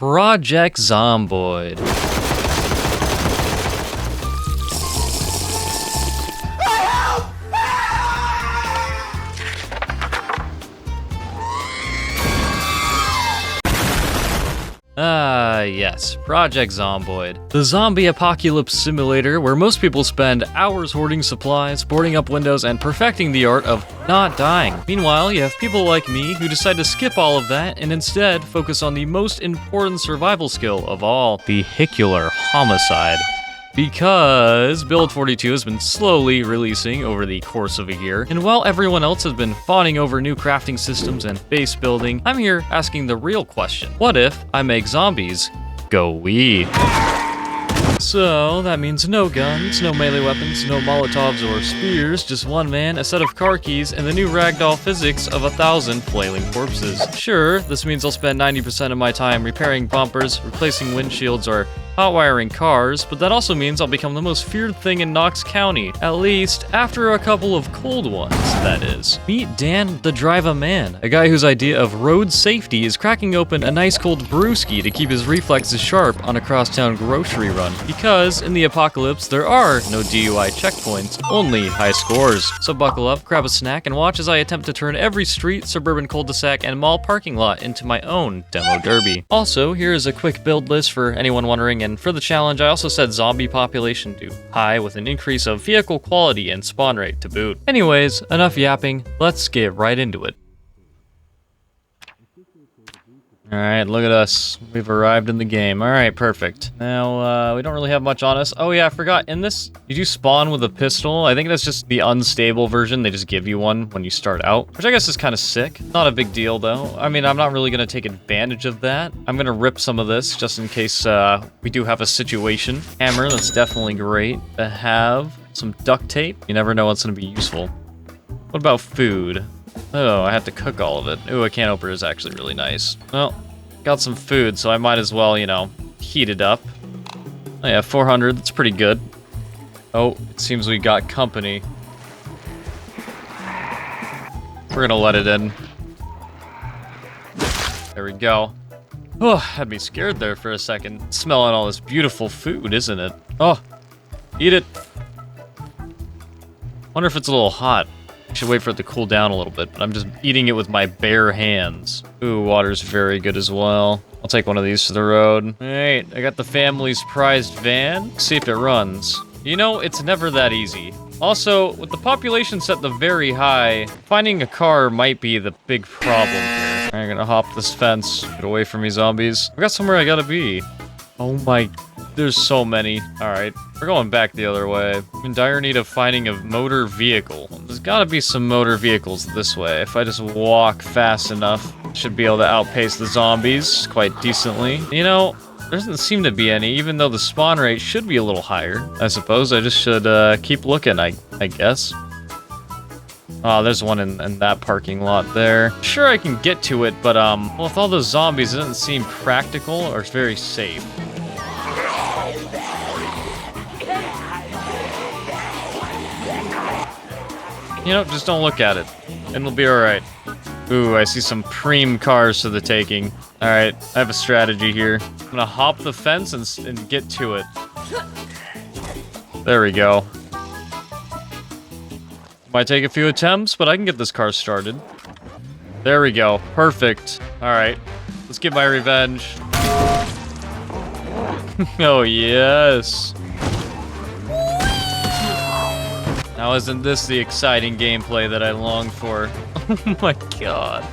Project Zomboid. Yes, Project Zomboid. The zombie apocalypse simulator where most people spend hours hoarding supplies, boarding up windows, and perfecting the art of not dying. Meanwhile, you have people like me who decide to skip all of that and instead focus on the most important survival skill of all, Vehicular Homicide. Because Build 42 has been slowly releasing over the course of a year, and while everyone else has been fawning over new crafting systems and base building, I'm here asking the real question. What if I make zombies go wee? So, that means no guns, no melee weapons, no Molotovs or spears, just one man, a set of car keys, and the new ragdoll physics of 1,000 flailing corpses. Sure, this means I'll spend 90% of my time repairing bumpers, replacing windshields, or hot wiring cars, but that also means I'll become the most feared thing in Knox County, at least after a couple of cold ones, that is. Meet Dan the Driver Man, a guy whose idea of road safety is cracking open a nice cold brewski to keep his reflexes sharp on a crosstown grocery run. Because in the apocalypse, there are no DUI checkpoints, only high scores. So buckle up, grab a snack, and watch as I attempt to turn every street, suburban cul-de-sac, and mall parking lot into my own demo derby. Also, here is a quick build list for anyone wondering, and for the challenge, I also set zombie population to high with an increase of vehicle quality and spawn rate to boot. Anyways, enough yapping, let's get right into it. Alright, look at us. We've arrived in the game. Alright, perfect. Now, we don't really have much on us. Oh yeah, I forgot. In this, you do spawn with a pistol. I think that's just the unstable version. They just give you one when you start out, which I guess is kind of sick. Not a big deal, though. I mean, I'm not really going to take advantage of that. I'm going to rip some of this just in case we do have a situation. Hammer, that's definitely great to have. Some duct tape. You never know what's going to be useful. What about food? Oh, I have to cook all of it. Ooh, a can opener is actually really nice. Well, got some food, so I might as well, you know, heat it up. Oh yeah, 400, that's pretty good. Oh, it seems we got company. We're gonna let it in. There we go. Oh, had me scared there for a second. Smelling all this beautiful food, isn't it? Oh, eat it. Wonder if it's a little hot. I should wait for it to cool down a little bit, but I'm just eating it with my bare hands. Ooh, water's very good as well. I'll take one of these to the road. Alright, I got the family's prized van. See if it runs. You know, it's never that easy. Also, with the population set to very high, finding a car might be the big problem here. I'm gonna hop this fence. Get away from me, zombies. I got somewhere I gotta be. Oh my... There's so many. Alright, we're going back the other way. I'm in dire need of finding a motor vehicle. There's gotta be some motor vehicles this way. If I just walk fast enough, should be able to outpace the zombies quite decently. You know, there doesn't seem to be any, even though the spawn rate should be a little higher. I suppose I just should keep looking, I guess. Oh, there's one in that parking lot there. Sure, I can get to it, but well, with all those zombies, it doesn't seem practical or very safe. You know, just don't look at it, and it'll be alright. Ooh, I see some preem cars to the taking. Alright, I have a strategy here. I'm gonna hop the fence and get to it. There we go. Might take a few attempts, but I can get this car started. There we go. Perfect. Alright, let's get my revenge. Oh, yes. Now, isn't this the exciting gameplay that I longed for? Oh my god.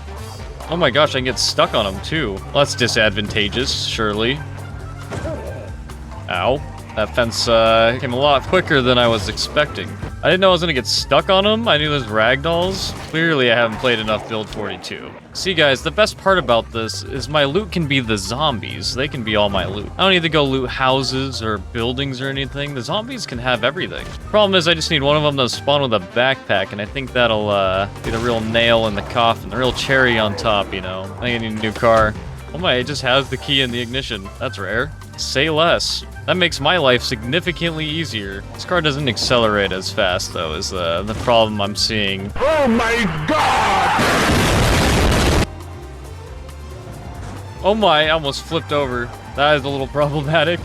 Oh my gosh, I can get stuck on them too. Well, that's disadvantageous, surely. Ow. That fence came a lot quicker than I was expecting. I didn't know I was gonna get stuck on them. I knew there's ragdolls. Clearly, I haven't played enough Build 42. See, guys, the best part about this is my loot can be the zombies. They can be all my loot. I don't need to go loot houses or buildings or anything. The zombies can have everything. Problem is, I just need one of them to spawn with a backpack, and I think that'll be the real nail in the coffin, the real cherry on top, you know. I think I need a new car. Oh my, it just has the key in the ignition. That's rare. Say less. That makes my life significantly easier. This car doesn't accelerate as fast, though, is the problem I'm seeing. Oh my god! Oh my, I almost flipped over. That is a little problematic.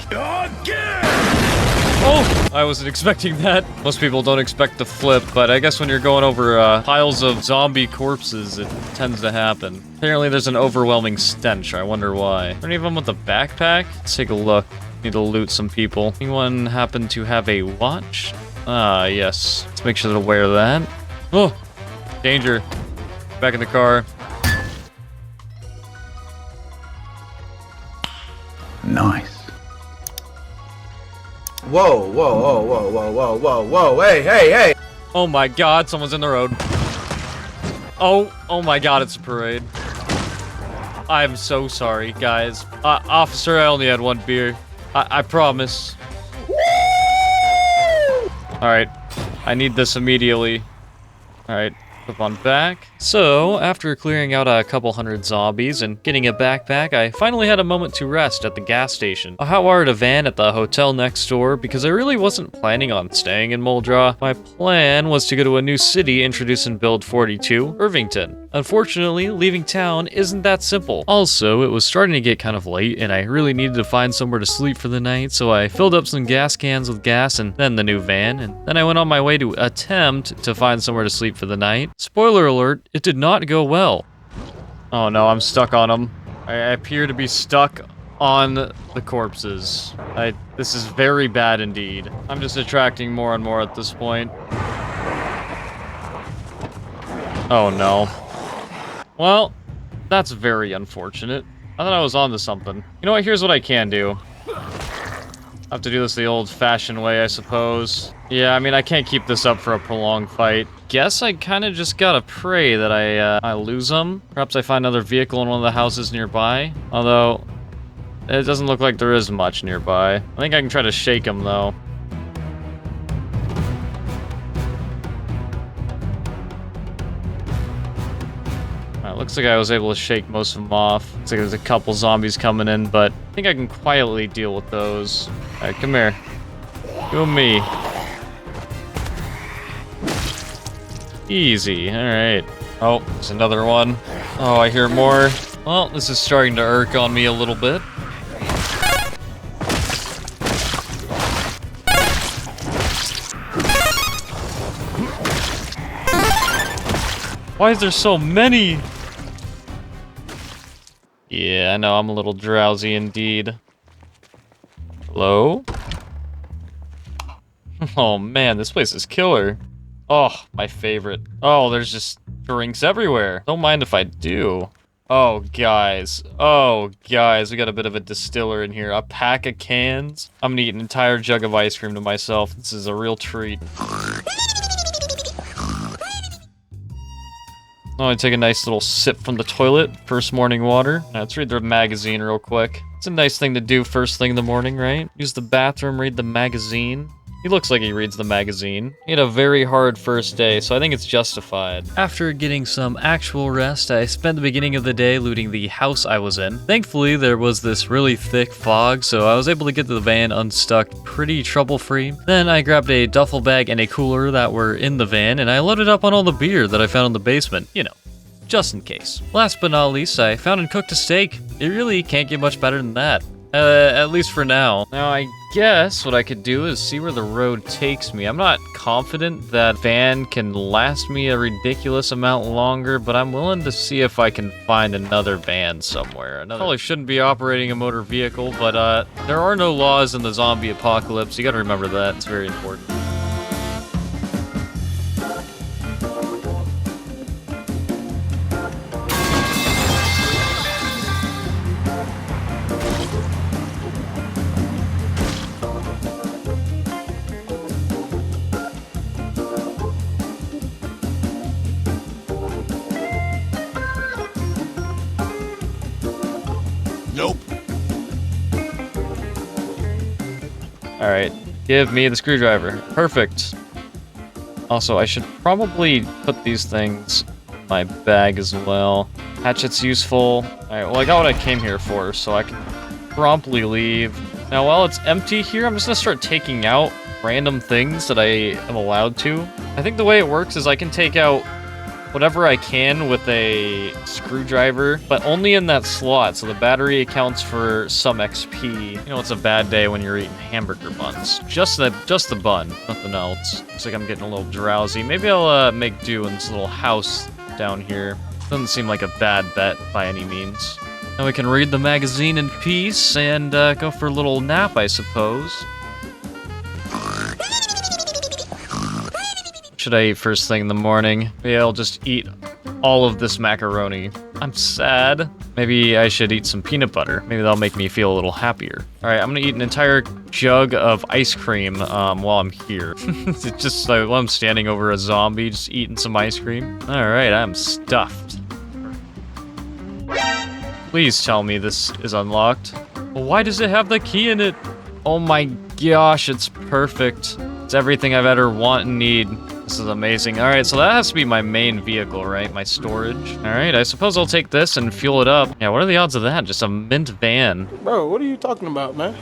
Oh, I wasn't expecting that. Most people don't expect to flip, but I guess when you're going over piles of zombie corpses, it tends to happen. Apparently there's an overwhelming stench. I wonder why. Are any of them with a backpack? Let's take a look. Need to loot some people. Anyone happen to have a watch? Ah, yes. Let's make sure to wear that. Oh, danger. Back in the car. Nice. Whoa, whoa, whoa, whoa, whoa, whoa, whoa, whoa, hey, hey, hey! Oh my god, someone's in the road. Oh my god, it's a parade. I'm so sorry, guys. Officer, I only had one beer. I promise. Alright, I need this immediately. Alright, flip on back. So, after clearing out a couple hundred zombies and getting a backpack, I finally had a moment to rest at the gas station. I hotwired a van at the hotel next door because I really wasn't planning on staying in Muldraugh. My plan was to go to a new city introduced in Build 42, Irvington. Unfortunately, leaving town isn't that simple. Also, it was starting to get kind of late and I really needed to find somewhere to sleep for the night, so I filled up some gas cans with gas and then the new van, and then I went on my way to attempt to find somewhere to sleep for the night. Spoiler alert, it did not go well. Oh no, I'm stuck on them. I appear to be stuck on the corpses. This is very bad indeed. I'm just attracting more and more at this point. Oh no. Well, that's very unfortunate. I thought I was onto something. You know what, here's what I can do. I have to do this the old-fashioned way, I suppose. Yeah, I mean, I can't keep this up for a prolonged fight. Guess I kind of just gotta pray that I lose them. Perhaps I find another vehicle in one of the houses nearby. Although, it doesn't look like there is much nearby. I think I can try to shake them, though. Alright, looks like I was able to shake most of them off. Looks like there's a couple zombies coming in, but I think I can quietly deal with those. Alright, come here. You and me. Easy, alright. Oh, there's another one. Oh, I hear more. Well, this is starting to irk on me a little bit. Why is there so many? Yeah, I know, I'm a little drowsy indeed. Hello? Oh man, this place is killer. Oh, my favorite. Oh, there's just drinks everywhere. Don't mind if I do. Oh, guys. Oh, guys. We got a bit of a distiller in here. A pack of cans. I'm gonna eat an entire jug of ice cream to myself. This is a real treat. Oh, I take a nice little sip from the toilet. First morning water. Now, let's read the magazine real quick. It's a nice thing to do first thing in the morning, right? Use the bathroom, read the magazine. He looks like he reads the magazine. He had a very hard first day, so I think it's justified. After getting some actual rest, I spent the beginning of the day looting the house I was in. Thankfully, there was this really thick fog, so I was able to get the van unstuck pretty trouble-free. Then I grabbed a duffel bag and a cooler that were in the van, and I loaded up on all the beer that I found in the basement, you know, just in case. Last but not least, I found and cooked a steak. It really can't get much better than that. At least for now. Now, I guess what I could do is see where the road takes me. I'm not confident that van can last me a ridiculous amount longer, but I'm willing to see if I can find another van somewhere. Probably shouldn't be operating a motor vehicle, but there are no laws in the zombie apocalypse. You gotta remember that. It's very important. Nope. Alright, give me the screwdriver. Perfect. Also, I should probably put these things in my bag as well. Hatchet's useful. Alright, well I got what I came here for, so I can promptly leave. Now while it's empty here, I'm just gonna start taking out random things that I am allowed to. I think the way it works is I can take out whatever I can with a screwdriver, but only in that slot, so the battery accounts for some XP. You know, it's a bad day when you're eating hamburger buns. Just the bun, nothing else. Looks like I'm getting a little drowsy. Maybe I'll make do in this little house down here. Doesn't seem like a bad bet by any means. Now we can read the magazine in peace and go for a little nap, I suppose. Should I eat first thing in the morning? Maybe I'll just eat all of this macaroni. I'm sad. Maybe I should eat some peanut butter. Maybe that'll make me feel a little happier. All right, I'm gonna eat an entire jug of ice cream while I'm here. Just like while I'm standing over a zombie, just eating some ice cream. All right, I'm stuffed. Please tell me this is unlocked. Well, why does it have the key in it? Oh my gosh, it's perfect. It's everything I've ever want and need. This is amazing. All right, so that has to be my main vehicle, right? My storage. All right, I suppose I'll take this and fuel it up. Yeah, what are the odds of that? Just a mint van. Bro, what are you talking about, man?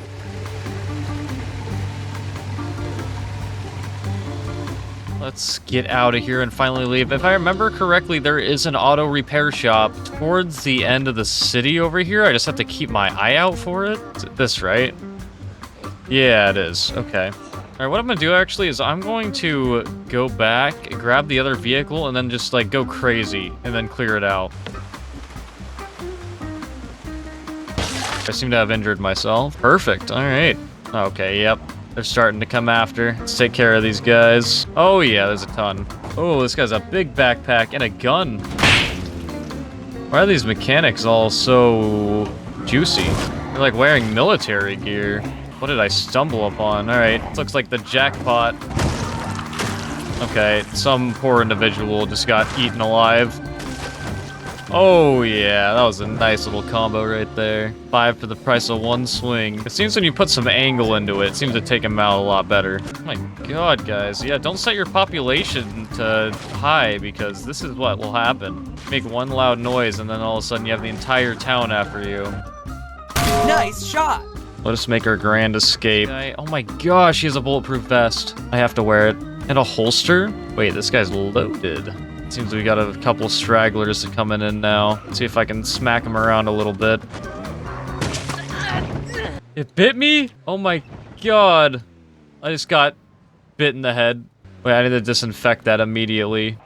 Let's get out of here and finally leave. If I remember correctly, there is an auto repair shop towards the end of the city over here. I just have to keep my eye out for it. Is it this, right? Yeah, it is. Okay. All right, what I'm gonna do actually is I'm going to go back, grab the other vehicle, and then just like go crazy and then clear it out. I seem to have injured myself. Perfect. All right. Okay, yep. They're starting to come after. Let's take care of these guys. Oh yeah, there's a ton. Oh, this guy's a big backpack and a gun. Why are these mechanics all so juicy? They're like wearing military gear. What did I stumble upon? All right, this looks like the jackpot. Okay, some poor individual just got eaten alive. Oh yeah, that was a nice little combo right there. 5 for the price of 1 swing. It seems when you put some angle into it, it seems to take him out a lot better. Oh my god, guys. Yeah, don't set your population to high, because this is what will happen. Make one loud noise, and then all of a sudden you have the entire town after you. Nice shot! Let us make our grand escape. Oh my gosh, he has a bulletproof vest. I have to wear it. And a holster? Wait, this guy's loaded. Seems we got a couple stragglers coming in now. Let's see if I can smack him around a little bit. It bit me? Oh my god. I just got bit in the head. Wait, I need to disinfect that immediately.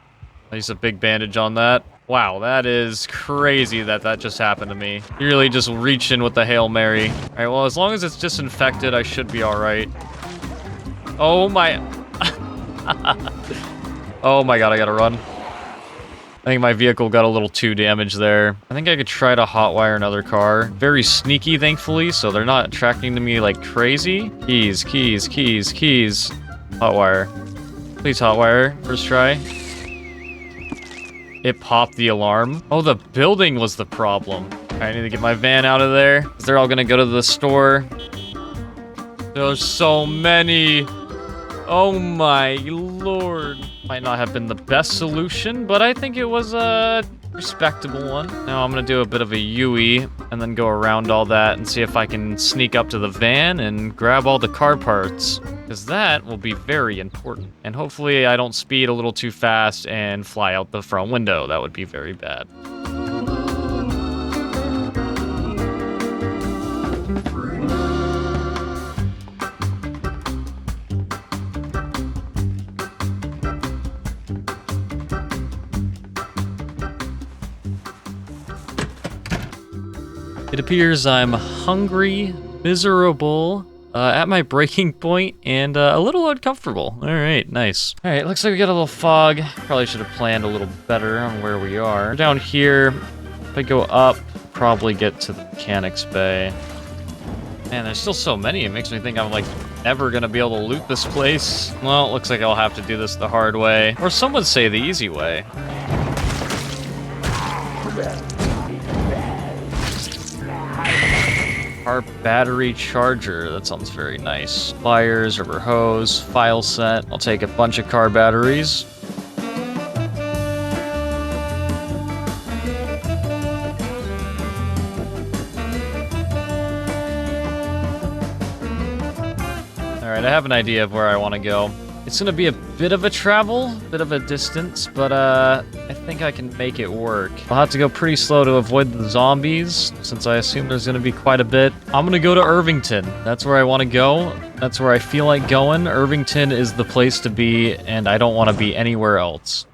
I use a big bandage on that. Wow, that is crazy that that just happened to me. You really just reach in with the Hail Mary. All right, well, as long as it's disinfected, I should be all right. Oh my... Oh my god, I gotta run. I think my vehicle got a little too damaged there. I think I could try to hotwire another car. Very sneaky, thankfully, so they're not tracking to me like crazy. Keys, keys, keys, keys. Hotwire. Please hotwire. First try. It popped the alarm. Oh, the building was the problem. I need to get my van out of there. They're all gonna go to the store. There's so many. Oh my lord. Might not have been the best solution, but I think it was a respectable one. Now I'm gonna do a bit of a U-E and then go around all that and see if I can sneak up to the van and grab all the car parts, because that will be very important. And hopefully I don't speed a little too fast and fly out the front window. That would be very bad. It appears I'm hungry, miserable, at my breaking point, and a little uncomfortable. All right, nice. All right, looks like we got a little fog. Probably should have planned a little better on where we are. Down here, if I go up, probably get to the mechanics bay. Man, there's still so many. It makes me think I'm like never gonna be able to loot this place. Well, it looks like I'll have to do this the hard way, or some would say the easy way. Our battery charger, that sounds very nice. Pliers, rubber hose, file set. I'll take a bunch of car batteries. Alright, I have an idea of where I want to go. It's gonna be a bit of a travel, bit of a distance, but I think I can make it work. I'll have to go pretty slow to avoid the zombies, since I assume there's gonna be quite a bit. I'm gonna go to Irvington. That's where I want to go. That's where I feel like going. Irvington is the place to be, and I don't want to be anywhere else.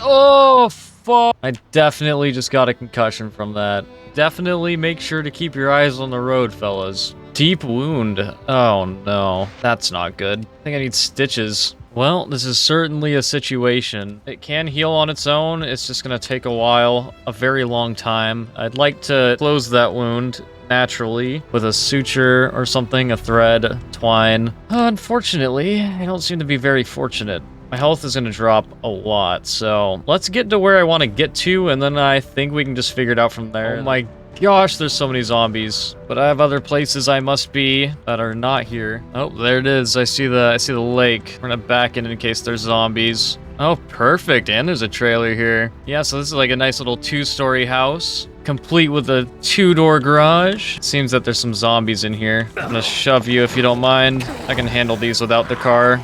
Oh, fuck. I definitely just got a concussion from that. Definitely make sure to keep your eyes on the road, fellas. Deep wound. Oh, no. That's not good. I think I need stitches. Well, this is certainly a situation. It can heal on its own. It's just gonna take a while, a very long time. I'd like to close that wound naturally with a suture or something, a thread, twine. Unfortunately, I don't seem to be very fortunate. My health is going to drop a lot, so let's get to where I want to get to, and then I think we can just figure it out from there. Oh my gosh, there's so many zombies, but I have other places I must be that are not here. Oh, there it is. I see the lake. We're gonna back in case there's zombies. Oh, perfect, and there's a trailer here. Yeah, so this is like a nice little 2-story house, complete with a 2-door garage. It seems that there's some zombies in here. I'm gonna shove you if you don't mind. I can handle these without the car.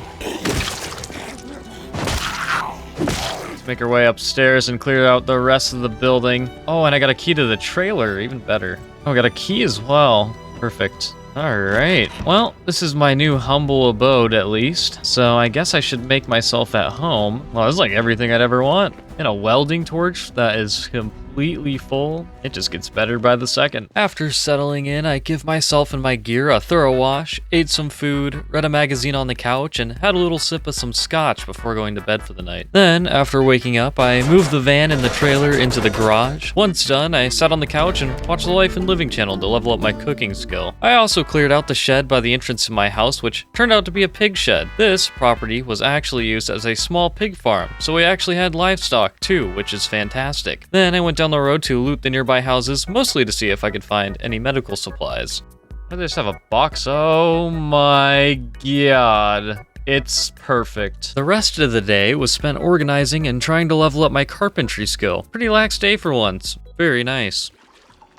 Make our way upstairs and clear out the rest of the building. Oh, and I got a key to the trailer, even better. Oh, I got a key as well. Perfect. All right. Well, this is my new humble abode, at least. So I guess I should make myself at home. Well, this is like everything I'd ever want. And a welding torch that is completely full. It just gets better by the second. After settling in, I give myself and my gear a thorough wash, ate some food, read a magazine on the couch, and had a little sip of some scotch before going to bed for the night. Then, after waking up, I moved the van and the trailer into the garage. Once done, I sat on the couch and watched the Life and Living channel to level up my cooking skill. I also cleared out the shed by the entrance to my house, which turned out to be a pig shed. This property was actually used as a small pig farm, so we actually had livestock too, which is fantastic. Then I went down the road to loot the nearby houses, mostly to see if I could find any medical supplies. Why do they just have a box? Oh my god. It's perfect. The rest of the day was spent organizing and trying to level up my carpentry skill. Pretty lax day for once. Very nice.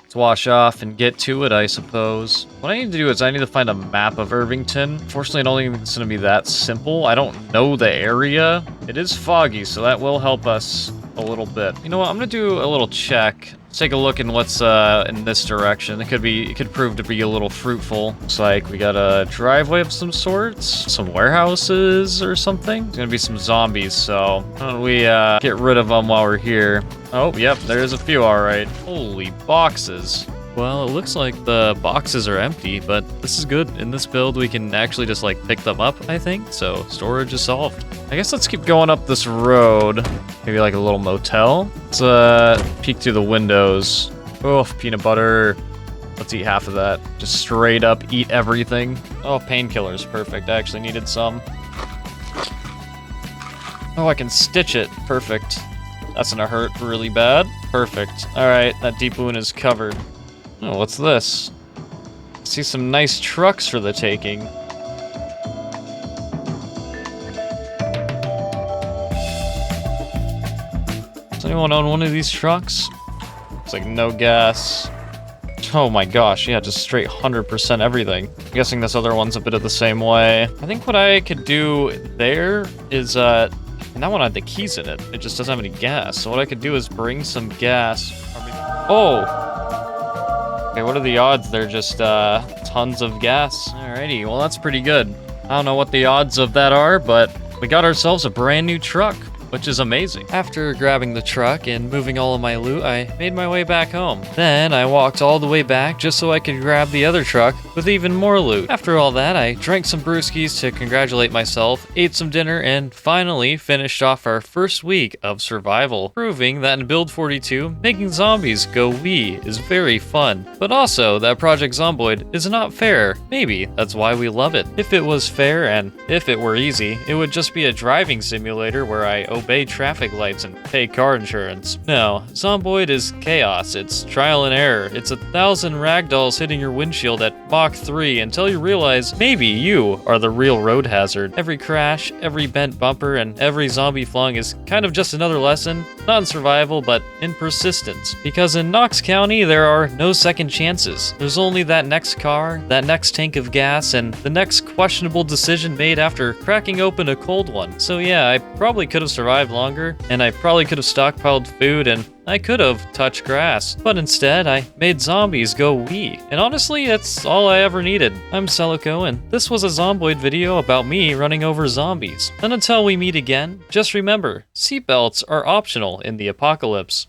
Let's wash off and get to it, I suppose. What I need to do is I need to find a map of Irvington. Unfortunately, I don't think it's going to be that simple. I don't know the area. It is foggy, so that will help us a little bit. You know what? I'm going to do a little check. Let's take a look in what's in this direction. It could prove to be a little fruitful. Looks like we got a driveway of some sorts, some warehouses or something. There's gonna be some zombies, so why don't we get rid of them while we're here? Oh, yep, there's a few, all right. Holy boxes. Well, it looks like the boxes are empty, but this is good. In this build, we can actually just like pick them up, I think. So storage is solved. I guess let's keep going up this road. Maybe like a little motel. Let's peek through the windows. Oh, peanut butter. Let's eat half of that. Just straight up eat everything. Oh, painkillers, perfect. I actually needed some. Oh, I can stitch it. Perfect. That's gonna hurt really bad. Perfect. All right, that deep wound is covered. Oh, what's this? I see some nice trucks for the taking. Does anyone own one of these trucks? Looks like no gas. Oh my gosh, yeah, just straight 100% everything. I'm guessing this other one's a bit of the same way. I think what I could do there is, and that one had the keys in it. It just doesn't have any gas. So what I could do is bring some gas. Oh! Okay, what are the odds they're just tons of gas? Alrighty, well that's pretty good. I don't know what the odds of that are, but we got ourselves a brand new truck. which is amazing. After grabbing the truck and moving all of my loot, I made my way back home. Then I walked all the way back just so I could grab the other truck with even more loot. After all that, I drank some brewskis to congratulate myself, ate some dinner, and finally finished off our first week of survival, proving that in Build 42, making zombies go wee is very fun, but also that Project Zomboid is not fair. Maybe that's why we love it. If it was fair and if it were easy, it would just be a driving simulator where I obey traffic lights and pay car insurance. No, Zomboid is chaos, it's trial and error, it's 1,000 ragdolls hitting your windshield at Mach 3 until you realize maybe you are the real road hazard. Every crash, every bent bumper, and every zombie flung is kind of just another lesson, not in survival, but in persistence. Because in Knox County, there are no second chances. There's only that next car, that next tank of gas, and the next questionable decision made after cracking open a cold one. So yeah, I probably could have survived longer, and I probably could have stockpiled food, and I could have touched grass, but instead I made zombies go wee. And honestly, that's all I ever needed. I'm Celico, and this was a Zomboid video about me running over zombies. And until we meet again, just remember, seatbelts are optional in the apocalypse.